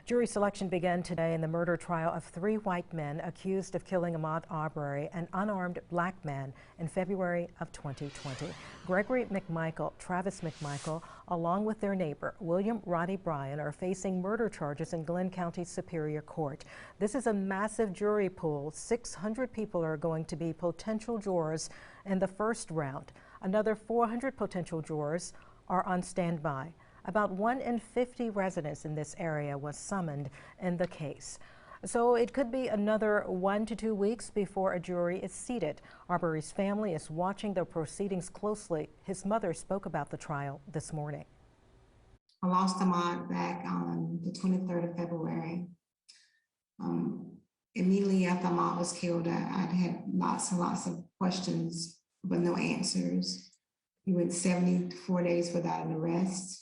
Jury selection began today in the murder trial of 3 white men accused of killing Ahmaud Arbery, an unarmed black man, in February of 2020. Gregory McMichael, Travis McMichael, along with their neighbor, William Roddy Bryan, are facing murder charges in Glenn County Superior Court. This is a massive jury pool. 600 people are going to be potential jurors in the first round. Another 400 potential jurors are on standby. About 1 in 50 residents in this area was summoned in the case. So it could be another 1 to 2 weeks before a jury is seated. Arbery's family is watching the proceedings closely. His mother spoke about the trial this morning. I lost Ahmaud back on the 23rd of February. Immediately after Ahmaud was killed, I'd had lots and lots of questions, but no answers. He went 74 days without an arrest.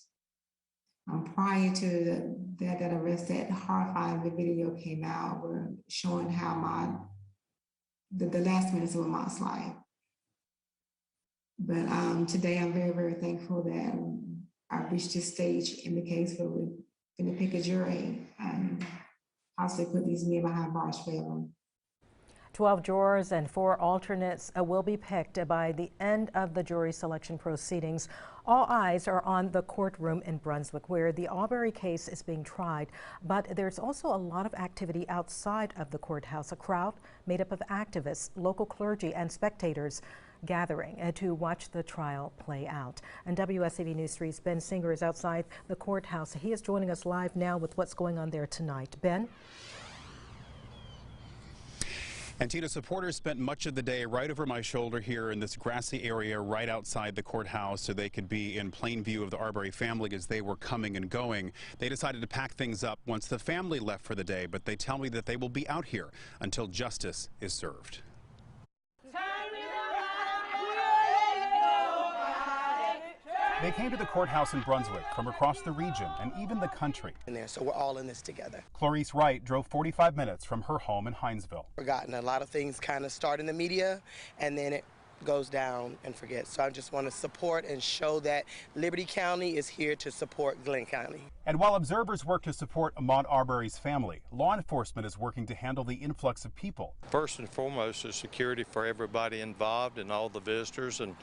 Prior to that arrest, that horrifying video came out, were showing how the last minutes of Ahmaud's life. But today I'm very, very thankful that I reached this stage in the case where we're going to pick a jury and possibly put these men behind bars forever. 12 jurors and 4 alternates will be picked by the end of the jury selection proceedings. All eyes are on the courtroom in Brunswick, where the Arbery case is being tried. But there's also a lot of activity outside of the courthouse. A crowd made up of activists, local clergy, and spectators gathering to watch the trial play out. And WSAV News 3's Ben Singer is outside the courthouse. He is joining us live now with what's going on there tonight. Ben? And Tina, supporters spent much of the day right over my shoulder here in this grassy area right outside the courthouse so they could be in plain view of the Arbery family as they were coming and going. They decided to pack things up once the family left for the day, but they tell me that they will be out here until justice is served. They came to the courthouse in Brunswick from across the region and even the country. So we're all in this together. CHLORESSE WRIGHT drove 45 minutes from her home in Hinesville. Forgotten. A lot of things kind of start in the media and then it goes down and forgets. So I just want to support and show that Liberty County is here to support Glenn County. And while observers work to support Ahmaud Arbery's family, law enforcement is working to handle the influx of people. First and foremost is security for everybody involved and all the visitors and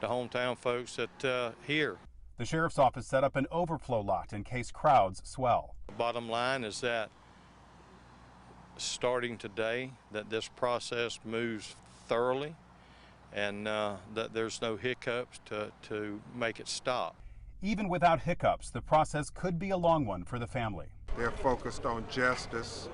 the hometown folks that here. The sheriff's office set up an overflow lot in case crowds swell. The bottom line is that starting today, that this process moves thoroughly and that there's no hiccups to make it stop. Even without hiccups, the process could be a long one for the family. They're focused on justice.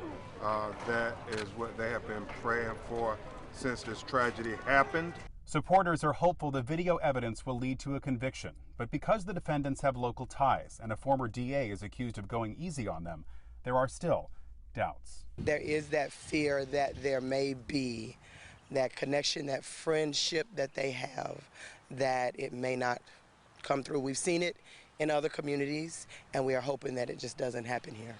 That is what they have been praying for since this tragedy happened. Supporters are hopeful the video evidence will lead to a conviction, but because the defendants have local ties and a former DA is accused of going easy on them, there are still doubts. There is that fear that there may be that connection, that friendship that they have, that it may not come through. We've seen it in other communities, and we are hoping that it just doesn't happen here.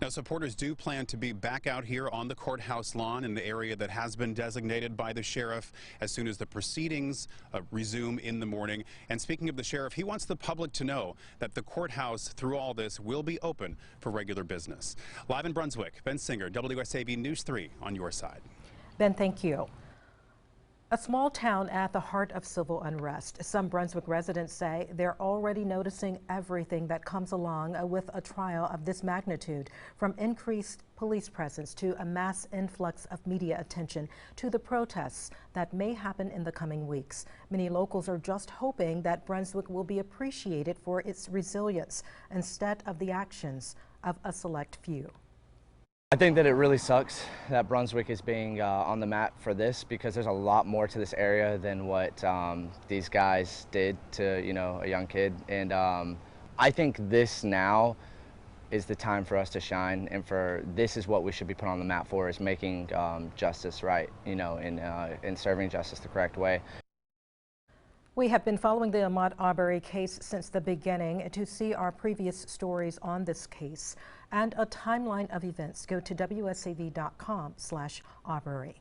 Now, supporters do plan to be back out here on the courthouse lawn in the area that has been designated by the sheriff as soon as the proceedings resume in the morning. And speaking of the sheriff, he wants the public to know that the courthouse, through all this, will be open for regular business. Live in Brunswick, Ben Singer, WSAV News 3 on your side. Ben, thank you. A small town at the heart of civil unrest. Some Brunswick residents say they're already noticing everything that comes along with a trial of this magnitude, from increased police presence to a mass influx of media attention to the protests that may happen in the coming weeks. Many locals are just hoping that Brunswick will be appreciated for its resilience instead of the actions of a select few. I think that it really sucks that Brunswick is being on the map for this, because there's a lot more to this area than what these guys did to, a young kid. And I think this now is the time for us to shine, and this is what we should be put on the map for, is making justice right, and serving justice the correct way. We have been following the Ahmaud Arbery case since the beginning. To see our previous stories on this case and a timeline of events, go to WSAV.com/Arbery.